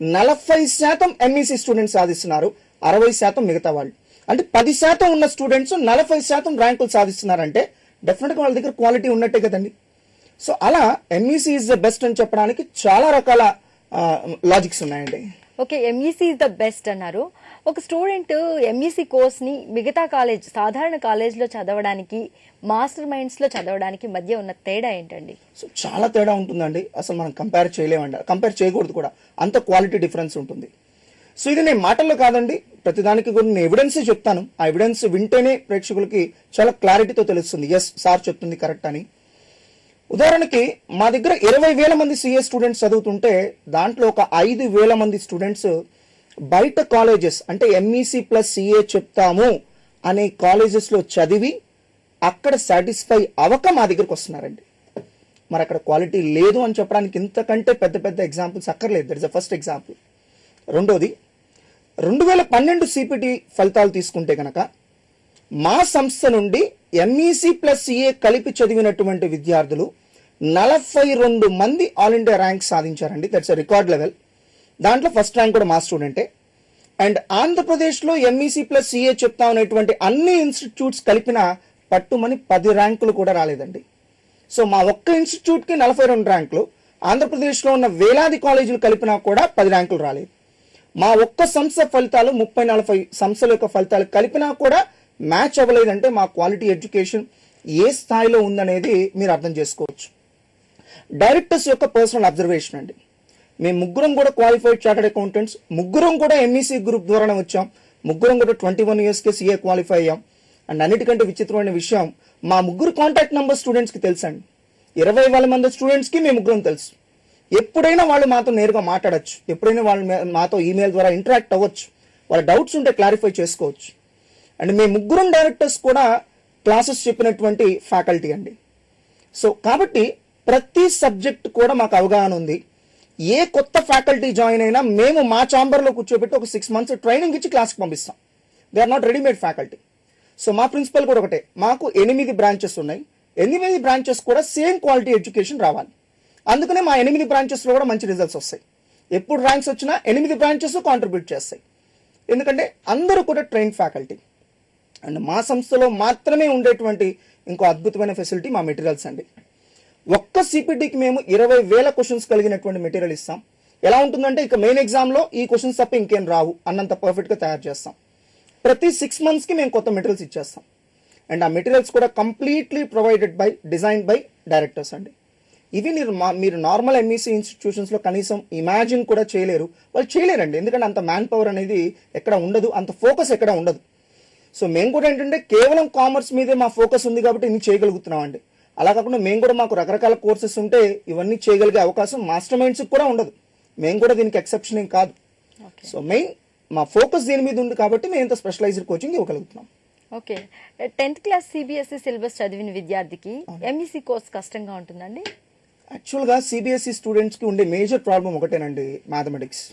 S6: 40% ఎంఈసీ స్టూడెంట్స్ సాధిస్తున్నారు, 60% మిగతా వాళ్ళు. అంటే 10% ఉన్న స్టూడెంట్స్ 40% ర్యాంకులు సాధిస్తున్నారంటే డెఫినెట్ గా వాళ్ళ దగ్గర క్వాలిటీ ఉన్నట్టే కదండి. సో అలా ఎంఈసీ ఇస్ ద బెస్ట్ అని చెప్పడానికి చాలా రకాల లాజిక్స్ ఉన్నాయండి.
S1: Okay, MEC is the best అన్నారు. ఒక స్టూడెంట్ ఎంఈసీ కోర్స్ ని మిగతా కాలేజ్, సాధారణ కాలేజ్ లో చదవడానికి, మాస్టర్ మైండ్స్ లో చదవడానికి మధ్య ఉన్న తేడా ఏంటండి?
S6: సో చాలా తేడా ఉంటుందండి. అసలు మనం కంపేర్ చేయలేమండి, కంపేర్ చేయకూడదు కూడా, అంత క్వాలిటీ డిఫరెన్స్ ఉంటుంది. సో ఇది నేను మాటల్లో కాదండి, ప్రతిదానికి కూడా నేను ఎవిడెన్సే చెప్తాను. ఆ ఎవిడెన్స్ వింటేనే ప్రేక్షకులకి చాలా క్లారిటీతో తెలుస్తుంది, ఎస్ సార్ చెప్తుంది కరెక్ట్ అని. ఉదాహరణకి మా దగ్గర 20,000 మంది సిఏ స్టూడెంట్స్ చదువుతుంటే దాంట్లో ఒక 5,000 మంది స్టూడెంట్స్ బయట కాలేజెస్ అంటే ఎంఈసీ ప్లస్ సిఏ చెప్తాము అనే కాలేజెస్ లో చదివి అక్కడ సాటిస్ఫై అవ్వక మా దగ్గరకు వస్తున్నారండి. మరి అక్కడ క్వాలిటీ లేదు అని చెప్పడానికి ఇంతకంటే పెద్ద పెద్ద ఎగ్జాంపుల్స్ అక్కర్లేదు. That is the first example. రెండోది, 2012 CPT ఫలితాలు తీసుకుంటే కనుక మా సంస్థ నుండి MEC ప్లస్ CA కలిపి చదివినటువంటి విద్యార్థులు 42 మంది ఆల్ ఇండియా ర్యాంక్ సాధించారండి. That's record level. దాంట్లో ఫస్ట్ ర్యాంక్ కూడా మా స్టూడెంటే. అండ్ ఆంధ్రప్రదేశ్లో MEC ప్లస్ CA చెప్తా ఉన్నటువంటి అన్ని ఇన్స్టిట్యూట్స్ కలిపిన పట్టుమని 10 ర్యాంకులు కూడా రాలేదండి. సో మా ఒక్క ఇన్స్టిట్యూట్కి 42 ర్యాంకులు, ఆంధ్రప్రదేశ్లో ఉన్న వేలాది కాలేజీలు కలిపినా కూడా 10 ర్యాంకులు రాలేదు. మా ఒక్క సంస్థ ఫలితాలు 30-40 సంస్థల యొక్క ఫలితాలు కలిపినా కూడా మ్యాచ్ అవ్వలేదంటే మా క్వాలిటీ ఎడ్యుకేషన్ ఏ స్థాయిలో ఉందనేది మీరు అర్థం చేసుకోవచ్చు. డైరెక్టర్స్ యొక్క పర్సనల్ అబ్జర్వేషన్ అండి. మేము ముగ్గురం కూడా క్వాలిఫైడ్ చార్టర్డ్ అకౌంటెంట్స్, ముగ్గురం కూడా MEC గ్రూప్ ద్వారానే వచ్చాం, ముగ్గురం కూడా 21 ఇయర్స్కే CA క్వాలిఫై అయ్యాం. అండ్ అన్నిటికంటే విచిత్రమైన విషయం, మా ముగ్గురు కాంటాక్ట్ నెంబర్ స్టూడెంట్స్కి తెలుసండి. 20,000 మంది స్టూడెంట్స్కి మేము ముగ్గురం తెలుసు. ఎప్పుడైనా వాళ్ళు మాతో నేరుగా మాట్లాడచ్చు, ఎప్పుడైనా వాళ్ళు మాతో ఈమెయిల్ ద్వారా ఇంటరాక్ట్ అవ్వచ్చు, వాళ్ళ డౌట్స్ ఉంటే క్లారిఫై చేసుకోవచ్చు. అండ్ మేము ముగ్గురం డైరెక్టర్స్ కూడా క్లాసెస్ చెప్పినటువంటి ఫ్యాకల్టీ అండి. సో కాబట్టి ప్రతి సబ్జెక్ట్ కూడా మాకు అవగాహన ఉంది. ఏ కొత్త ఫ్యాకల్టీ జాయిన్ అయినా మేము మా ఛాంబర్లో కూర్చోబెట్టి ఒక 6 months ట్రైనింగ్ ఇచ్చి క్లాస్కి పంపిస్తాం. They are not readymade faculty. So మా ప్రిన్సిపల్ కూడా ఒకటే, మాకు 8 బ్రాంచెస్ ఉన్నాయి, 8 బ్రాంచెస్ కూడా సేమ్ క్వాలిటీ ఎడ్యుకేషన్ రావాలి. అందుకనే మా 8 బ్రాంచెస్లో కూడా మంచి రిజల్ట్స్ వస్తాయి. ఎప్పుడు ర్యాంక్స్ వచ్చినా 8 బ్రాంచెస్ కాంట్రిబ్యూట్ చేస్తాయి, ఎందుకంటే అందరూ కూడా ట్రైన్ ఫ్యాకల్టీ. అండ్ మా సంస్థలో మాత్రమే ఉండేటువంటి ఇంకో అద్భుతమైన ఫెసిలిటీ మా మెటీరియల్స్ అండి. ఒక్క CPTకి మేము 20,000 క్వశ్చన్స్ కలిగినటువంటి మెటీరియల్ ఇస్తాం. ఎలా ఉంటుందంటే ఇక మెయిన్ ఎగ్జామ్లో ఈ క్వశ్చన్స్ తప్ప ఇంకేం రావు అన్నంత పర్ఫెక్ట్గా తయారు చేస్తాం. ప్రతి 6 monthsకి మేము కొత్త మెటీరియల్స్ ఇచ్చేస్తాం. అండ్ ఆ మెటీరియల్స్ కూడా completely provided by, design by directors అండి. ఇవి మీరు నార్మల్ MEC ఇన్స్టిట్యూషన్స్లో కనీసం ఇమాజిన్ కూడా చేయలేరు, వాళ్ళు చేయలేరండి. ఎందుకంటే అంత మ్యాన్ పవర్ అనేది ఎక్కడ ఉండదు, అంత ఫోకస్ ఎక్కడ ఉండదు. సో మేము కూడా ఏంటంటే కేవలం కామర్స్ మీదే మా ఫోకస్ ఉంది కాబట్టి ఇన్ని చేయగలుగుతున్నాం అండి. అలా కాకుండా మేము కూడా మాకు రకరకాల కోర్సెస్ ఉంటే ఇవన్నీ చేయగలిగే అవకాశం మాస్టర్ మైండ్స్కి కూడా ఉండదు. మేము కూడా దీనికి ఎక్సెప్షన్ ఏం కాదు. సో మెయిన్ మా ఫోకస్ దీని మీద ఉంది కాబట్టి మేము ఇంత స్పెషలైజ్డ్ కోచింగ్ ఇవ్వగలుగుతున్నాం.
S1: Okay, 10th class CBSE syllabus చదివిన విద్యార్థికి MEC కోర్స్ కష్టంగా ఉంటుందండి?
S6: యాక్చువల్గా CBSE స్టూడెంట్స్కి ఉండే మేజర్ ప్రాబ్లం ఒకటేనండి, మ్యాథమెటిక్స్.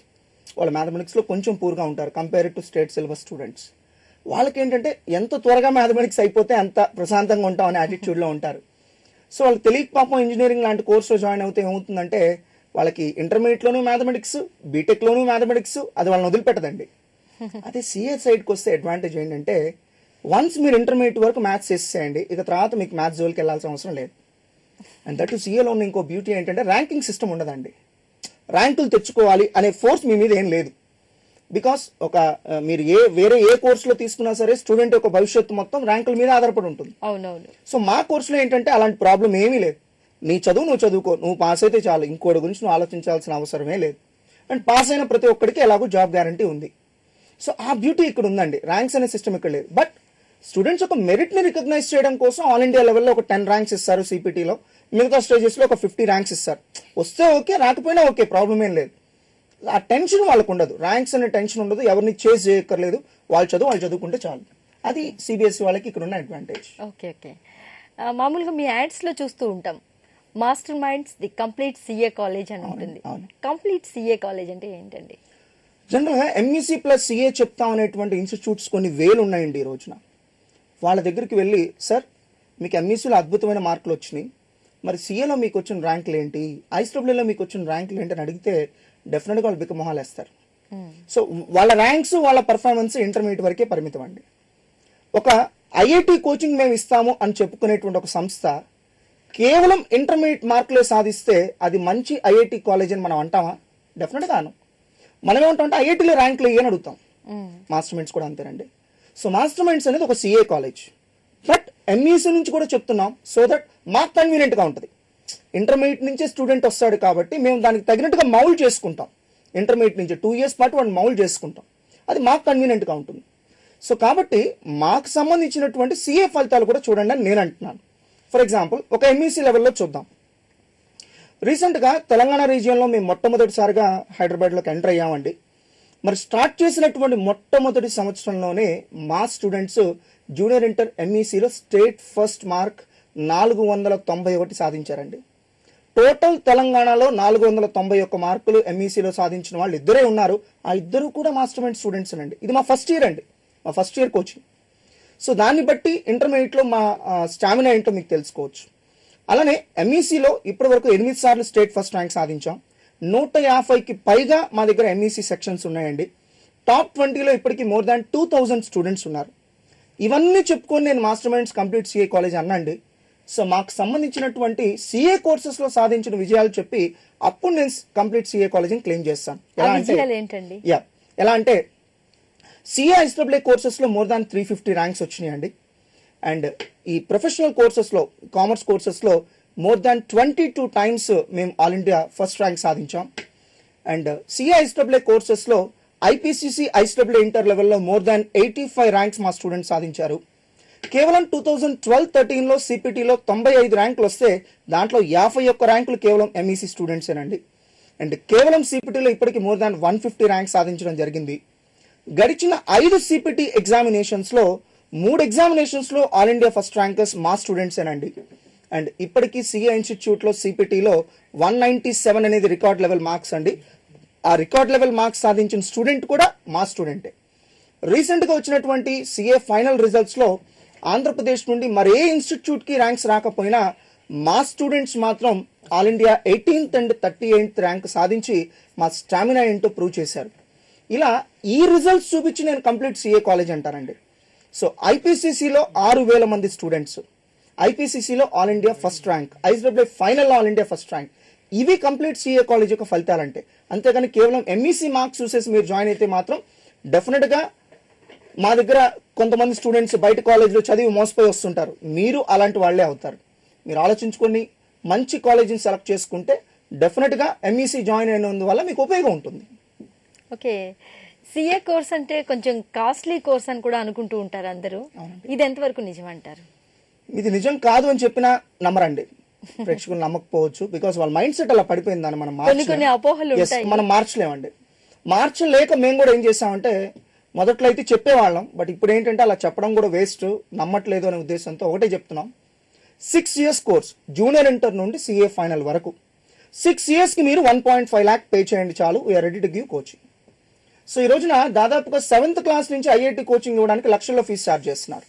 S6: వాళ్ళు మ్యాథమెటిక్స్లో కొంచెం పూర్గా ఉంటారు compare to state syllabus students. వాళ్ళకి ఏంటంటే ఎంత త్వరగా మ్యాథమెటిక్స్ అయిపోతే అంత ప్రశాంతంగా ఉంటాం అనే యాటిట్యూడ్లో ఉంటారు. సో వాళ్ళకి తెలియక పాపం ఇంజనీరింగ్ లాంటి కోర్సులో జాయిన్ అవుతే ఏమవుతుందంటే వాళ్ళకి ఇంటర్మీడియట్లోనూ మ్యాథమెటిక్స్, బీటెక్లోనూ మ్యాథమెటిక్స్, అది వాళ్ళని వదిలిపెట్టదండి. అదే CA సైడ్కి వస్తే అడ్వాంటేజ్ ఏంటంటే వన్స్ మీరు ఇంటర్మీడియట్ వరకు మ్యాథ్స్ చేసేయండి, ఇక తర్వాత మీకు మ్యాథ్స్ జోలికి వెళ్ళాల్సిన అవసరం లేదు. అండ్ దట్ CAలో ఉన్న ఇంకో బ్యూటీ ఏంటంటే ర్యాంకింగ్ సిస్టమ్ ఉండదండి. ర్యాంకులు తెచ్చుకోవాలి అనే ఫోర్స్ మీ మీద ఏం లేదు. బికాస్ మీరు వేరే ఏ కోర్సులో తీసుకున్నా సరే స్టూడెంట్ యొక్క భవిష్యత్తు మొత్తం ర్యాంకుల మీద ఆధారపడి ఉంటుంది.
S1: అవునవును.
S6: సో మా కోర్సులో ఏంటంటే అలాంటి ప్రాబ్లం ఏమీ లేదు. నీ చదువు నువ్వు చదువుకో, నువ్వు పాస్ అయితే చాలు, ఇంకోటి గురించి నువ్వు ఆలోచించాల్సిన అవసరమే లేదు. అండ్ పాస్ అయిన ప్రతి ఒక్కడికి ఎలాగో జాబ్ గ్యారంటీ ఉంది. సో ఆ బ్యూటీ ఇక్కడ ఉందండి. ర్యాంక్స్ అనే సిస్టమ్ ఇక్కడ లేదు. బట్ స్టూడెంట్స్ ఒక మెరిట్ని రికగ్నైజ్ చేయడం కోసం ఆల్ ఇండియా లెవెల్లో ఒక 10 ర్యాంక్స్ ఇస్తారు CPTలో, మిగతా స్టేజెస్లో ఒక 50 ర్యాంక్స్ ఇస్తారు. వస్తే ఓకే, రాకపోయినా ఓకే, ప్రాబ్లం ఏం లేదు. ఆ టెన్షన్ వాళ్ళకు ఉండదు, ర్యాంక్స్ అనే టెన్షన్ ఉండదు, ఎవరిని చేజ్ చేయక్కర్లేదు, వాళ్ళు చదువుకుంటే చాలు. అది CBSE వాళ్ళకి ఇక్కడ ఉన్న అడ్వాంటేజ్.
S1: Okay okay. మామూలుగా మీ యాడ్స్లో చూస్తూ ఉంటాం, master minds the complete CA college అని ఉంటుంది. కంప్లీట్ CA కాలేజ్ అంటే ఏంటండి?
S6: జనరల్గా MEC ప్లస్ CA చెప్తాం అనేటువంటి ఇన్స్టిట్యూట్స్ కొన్ని వేలు ఉన్నాయండి ఈ రోజున. వాళ్ళ దగ్గరికి వెళ్ళి, సార్ మీకు MECలో అద్భుతమైన మార్కులు వచ్చినాయి, మరి CAలో మీకు వచ్చిన ర్యాంకులు ఏంటి, ISWలో మీకు వచ్చిన ర్యాంకులు ఏంటి అని అడిగితే డెఫినెట్గా వాళ్ళు బిక్కమొహాలు వేస్తారు. సో వాళ్ళ ర్యాంక్స్, వాళ్ళ పర్ఫార్మెన్స్ ఇంటర్మీడియట్ వరకే పరిమితం అండి. ఒక IIT కోచింగ్ మేము ఇస్తాము అని చెప్పుకునేటువంటి ఒక సంస్థ కేవలం ఇంటర్మీడియట్ మార్కులే సాధిస్తే అది మంచి IIT కాలేజ్ అని మనం అంటామా? డెఫినెట్గా అను. మనం ఏమంటామంటే IITలో ర్యాంకులు ఇయ్యని అడుగుతాం. మాస్టర్ మైండ్స్ కూడా అంతేనండి. సో మాస్టర్ మైండ్స్ అనేది ఒక CA కాలేజ్, బట్ MEC నుంచి కూడా చెప్తున్నాం సో దట్ మాకు కన్వీనియంట్గా ఉంటుంది. ఇంటర్మీడియట్ నుంచే స్టూడెంట్ వస్తాడు కాబట్టి మేము దానికి తగినట్టుగా మౌల్డ్ చేసుకుంటాం. ఇంటర్మీడియట్ నుంచి 2 years పాటు వాడిని మౌల్డ్ చేసుకుంటాం, అది మాకు కన్వీనియంట్గా ఉంటుంది. సో కాబట్టి మాకు సంబంధించినటువంటి CA ఫలితాలు కూడా చూడండి అని నేను అంటున్నాను. ఫర్ ఎగ్జాంపుల్ ఒక MEC లెవెల్లో చూద్దాం. రీసెంట్గా తెలంగాణ రీజియన్లో మేము మొట్టమొదటిసారిగా హైదరాబాద్లోకి ఎంటర్ అయ్యామండి. మరి స్టార్ట్ చేసినటువంటి మొట్టమొదటి సంవత్సరంలోనే మా స్టూడెంట్స్ జూనియర్ ఇంటర్ ఎంఈసీలో స్టేట్ ఫస్ట్ మార్క్ 491 సాధించారండి. టోటల్ తెలంగాణలో 491 మార్కులు ఎంఈసీలో సాధించిన వాళ్ళు ఇద్దరే ఉన్నారు. ఆ ఇద్దరు కూడా మాస్టర్ మైండ్ స్టూడెంట్స్ అండి. ఇది మా ఫస్ట్ ఇయర్ అండి, మా ఫస్ట్ ఇయర్ కోచింగ్. సో దాన్ని బట్టి ఇంటర్మీడియట్లో మా స్టామినా ఏంటో మీకు తెలుసుకోవచ్చు. అలానే ఎంఈసీలో ఇప్పటి వరకు 8 సార్లు స్టేట్ ఫస్ట్ ర్యాంక్ సాధించాం. 150కి పైగా మా దగ్గర ఎంఈసీ సెక్షన్స్ ఉన్నాయండి. టాప్ 20లో ఇప్పటికీ మోర్ దాన్ 2000 స్టూడెంట్స్ ఉన్నారు. ఇవన్నీ చెప్పుకొని నేను master minds complete CA college అన్నాండి. సో మాకు సంబంధించినటువంటి సిఏ కోర్సెస్ లో సాధించిన విజయాలు చెప్పి అప్పుడు నేను కంప్లీట్ సిఏ కాలేజ్ క్లెయిమ్ చేస్తాను. ఎలా అంటే సిఏ ఐఎస్డబ్ల్యూ కోర్సెస్ లో మోర్ దాన్ 350 ర్యాంక్స్ వచ్చినాయండి. అండ్ ఈ ప్రొఫెషనల్ కోర్సెస్ లో, కామర్స్ కోర్సెస్ లో మోర్ దాన్ 22 టైమ్స్ మేము ఆల్ ఇండియా ఫస్ట్ ర్యాంక్ సాధించాం. అండ్ సిఏ ఐఎస్డబ్ల్యూ కోర్సెస్ లో ఐపీసీసీ ఐఎస్డబ్ల్యూ ఇంటర్ లెవెల్లో మోర్ దాన్ 85 ర్యాంక్స్ మా స్టూడెంట్స్ సాధించారు. కేవలం 2012-13లో సిపిటీలో 95 ర్యాంకులు వస్తే దాంట్లో 51 ర్యాంకులు కేవలం ఎంఈసీ స్టూడెంట్సేనండి. అండ్ కేవలం సిపిటీలో ఇప్పటికి మోర్ దాన్ 150 ర్యాంక్స్ సాధించడం జరిగింది. గడిచిన 5 సిపిటీ ఎగ్జామినేషన్స్ లో 3 ఎగ్జామినేషన్స్ లో ఆల్ ఇండియా ఫస్ట్ ర్యాంకర్స్ మా స్టూడెంట్సేనండి. అండ్ ఇప్పటికీ సిఏ ఇన్స్టిట్యూట్ లో సిపిటీలో 197 అనేది రికార్డ్ లెవెల్ మార్క్స్ అండి. ఆ రికార్డ్ లెవెల్ మార్క్స్ సాధించిన స్టూడెంట్ కూడా మా స్టూడెంటే. రీసెంట్ గా వచ్చినటువంటి సిఏ ఫైనల్ రిజల్ట్స్ లో ఆంధ్రప్రదేశ్ నుండి మరే ఇన్స్టిట్యూట్ కి ర్యాంక్స్ రాకపోయినా మా స్టూడెంట్స్ మాత్రం all India 18th and 38th rank సాధించి మా స్టామినా ఏంటో ప్రూవ్ చేశారు. ఇలా ఈ రిజల్ట్స్ చూపించి నేను కంప్లీట్ సిఏ కాలేజ్ అంటానండి. సో ఐపీసీసీలో 6000 మంది స్టూడెంట్స్, ఐపీసీసీలో all India first rank, ISW final all India first rank, ఇవి కంప్లీట్ సిఏ కాలేజ్ యొక్క ఫలితాలంటే. అంతేగాని కేవలం ఎంఈసీ మార్క్స్ చూసేసి మీరు జాయిన్ అయితే మాత్రం డెఫినెట్ గా మా దగ్గర కొంతమంది స్టూడెంట్స్ బయట కాలేజ్లో చదివి మోసపోయి వస్తుంటారు. మీరు అలాంటి వాళ్లే అవుతారు. మీరు ఆలోచించుకొని మంచి కాలేజీని సెలెక్ట్ చేసుకుంటే డెఫినెట్ గా ఎంఈసీ జాయిన్ అయినందువల్ల మీకు ఉపయోగం ఉంటుంది.
S1: ఓకే, సిఏ కోర్స్ అంటే కొంచెం కాస్ట్లీ కోర్స్ అని కూడా అనుకుంటూ ఉంటారు అందరూ. ఇది ఎంతవరకు నిజం అంటారు?
S6: ఇది నిజం కాదు అని చెప్పినా నమ్మరండి, ప్రేక్షకులు నమ్మకపోవచ్చు. బికాస్ వాళ్ళ మైండ్ సెట్ అలా పడిపోయిందని మనం మార్చలేమండి. మార్చలేక మేము కూడా ఏం చేసామంటే మొదట్లో అయితే చెప్పేవాళ్ళం, బట్ ఇప్పుడు ఏంటంటే అలా చెప్పడం కూడా వేస్ట్, నమ్మట్లేదు అనే ఉద్దేశంతో ఒకటే చెప్తున్నాం. 6 years కోర్స్ జూనియర్ ఇంటర్ నుండి సిఏ ఫైనల్ వరకు 6 years కి మీరు 1.5 lakh పే చేయండి చాలు, we're ready to give coaching. So ఈ రోజున దాదాపుగా 7th క్లాస్ నుంచి ఐఐటి కోచింగ్ ఇవ్వడానికి లక్షల్లో ఫీజు ఛార్జ్ చేస్తున్నారు.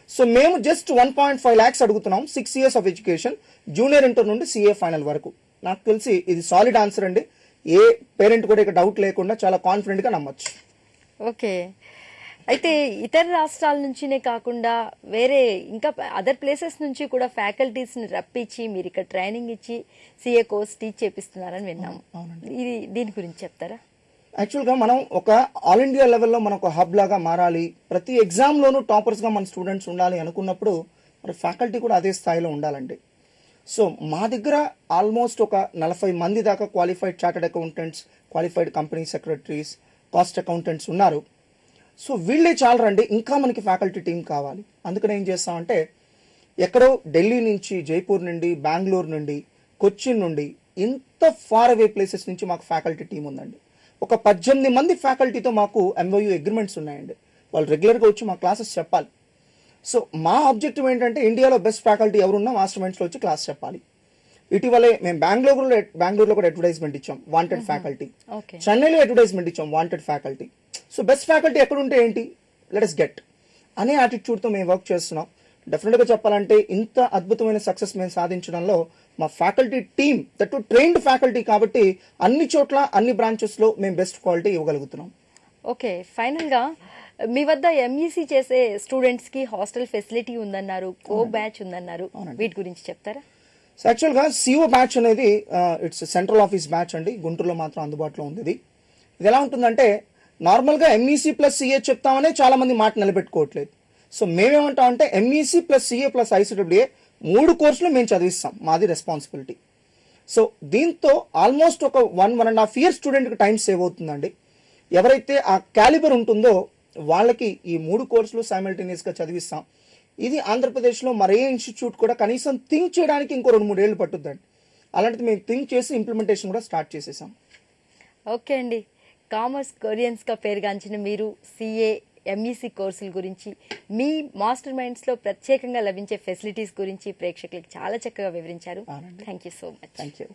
S6: సో మేము జస్ట్ 1.5 lakhs అడుగుతున్నాం. 6 years of education junior inter నుండి సిఏ ఫైనల్ వరకు. నాకు తెలిసి ఇది సాలిడ్ ఆన్సర్ అండి. ఏ పేరెంట్ కూడా ఇక డౌట్ లేకుండా చాలా కాన్ఫిడెంట్ గా నమ్మొచ్చు.
S1: ఓకే, అయితే ఇతర రాష్ట్రాల నుంచినే కాకుండా వేరే ఇంకా అదర్ ప్లేసెస్ నుంచి కూడా ఫ్యాకల్టీస్ ని రప్పించి మీరు ఇక్కడ ట్రైనింగ్ ఇచ్చి సిఏ కోర్స్ టీచ్ చేపిస్తున్నారని విన్నాం. ఇది దీని గురించి చెప్తారా?
S6: యాక్చువల్గా మనం ఒక ఆల్ ఇండియా లెవెల్లో మనం ఒక హబ్ లాగా మారాలి, ప్రతి ఎగ్జామ్లోనూ టాపర్స్గా మన స్టూడెంట్స్ ఉండాలి అనుకున్నప్పుడు మరి ఫ్యాకల్టీ కూడా అదే స్థాయిలో ఉండాలండి. సో మా దగ్గర ఆల్మోస్ట్ ఒక 40 మంది దాకా qualified chartered accountants, qualified company secretaries, cost accountants ఉన్నారు. సో వీళ్ళే చాలా రండి, ఇంకా మనకి ఫ్యాకల్టీ టీం కావాలి. అందుకని ఏం చేస్తామంటే ఎక్కడో ఢిల్లీ నుంచి, జైపూర్ నుండి, బెంగళూరు నుండి, కొచ్చిన్ నుండి, ఇంత ఫార్ అవే ప్లేసెస్ నుంచి మాకు ఫ్యాకల్టీ టీం ఉందండి. ఒక 18 మంది ఫ్యాకల్టీతో మాకు MOU అగ్రిమెంట్స్ ఉన్నాయండి. వాళ్ళు రెగ్యులర్గా వచ్చి మా క్లాసెస్ చెప్పాలి. సో మా ఆబ్జెక్టివ్ ఏంటంటే ఇండియాలో బెస్ట్ ఫ్యాకల్టీ ఎవరున్నా మాస్టర్ మైండ్స్లో వచ్చి క్లాస్ చెప్పాలి. ఇటీవలే మేము బెంగళూరులో కూడా అడ్వర్టైజ్మెంట్ ఇచ్చాం, వాంటెడ్ ఫ్యాకల్టీ. చెన్నైలో అడ్వర్టైజ్మెంట్ ఇచ్చాం, wanted faculty. So best faculty ఎక్కడ ఉంటే ఏంటి, లెట్ us గెట్ అనే యాటిట్యూడ్తో మేము వర్క్ చేస్తున్నాం. డెఫినెట్గా చెప్పాలంటే ఇంత అద్భుతమైన సక్సెస్ మేము సాధించడంలో మా faculty team, that trained faculty కాబట్టి అన్ని చోట్ల అన్ని బ్రాంచెస్లో మేము బెస్ట్ క్వాలిటీ ఇవ్వగలుగుతున్నాం.
S1: ఓకే, ఫైనల్ గా మీ వద్ద ఎంఈసీ చేసే స్టూడెంట్స్ కి హాస్టల్ ఫెసిలిటీ ఉందన్నారు, కో బ్యాచ్ ఉందన్నారు, వీటి గురించి చెప్తారా?
S6: సో యాక్చువల్గా సిఓ బ్యాచ్ అనేది ఇట్స్ సెంట్రల్ ఆఫీస్ బ్యాచ్ అండి, గుంటూరులో మాత్రం అందుబాటులో ఉంది. ఇది ఎలా ఉంటుందంటే నార్మల్గా ఎంఈసీ ప్లస్ సిఏ చెప్తామనే చాలా మంది మాట నిలబెట్టుకోవట్లేదు. సో మేమేమంటాం అంటే MEC plus CA plus ICWA 3 కోర్సులు మేము చదివిస్తాం, మాది రెస్పాన్సిబిలిటీ. సో దీంతో ఆల్మోస్ట్ ఒక 1.5 years స్టూడెంట్కి టైం సేవ్ అవుతుందండి. ఎవరైతే ఆ క్యాలిబర్ ఉంటుందో వాళ్ళకి ఈ 3 కోర్సులు సైమల్టేనియస్గా చదివిస్తాం. ఇది ఆంధ్రప్రదేశ్లో మరే ఇన్స్టిట్యూట్ కూడా కనీసం థింక్ చేయడానికి ఇంకో 2-3 ఏళ్ళు పట్టుద్దండి. అలాంటిది మేము థింక్ చేసి ఇంప్లిమెంటేషన్ కూడా స్టార్ట్ చేసేసాం.
S1: ఓకే అండి, కామర్స్ కొరియన్స్ గా పేరుగాంచిన మీరు సిఏ ఎంఈసి కోర్సుల గురించి మీ మాస్టర్ మైండ్స్ లో ప్రత్యేకంగా లభించే ఫెసిలిటీస్ గురించి ప్రేక్షకులకు చాలా చక్కగా వివరించారు. Thank you so much.
S6: Thank you.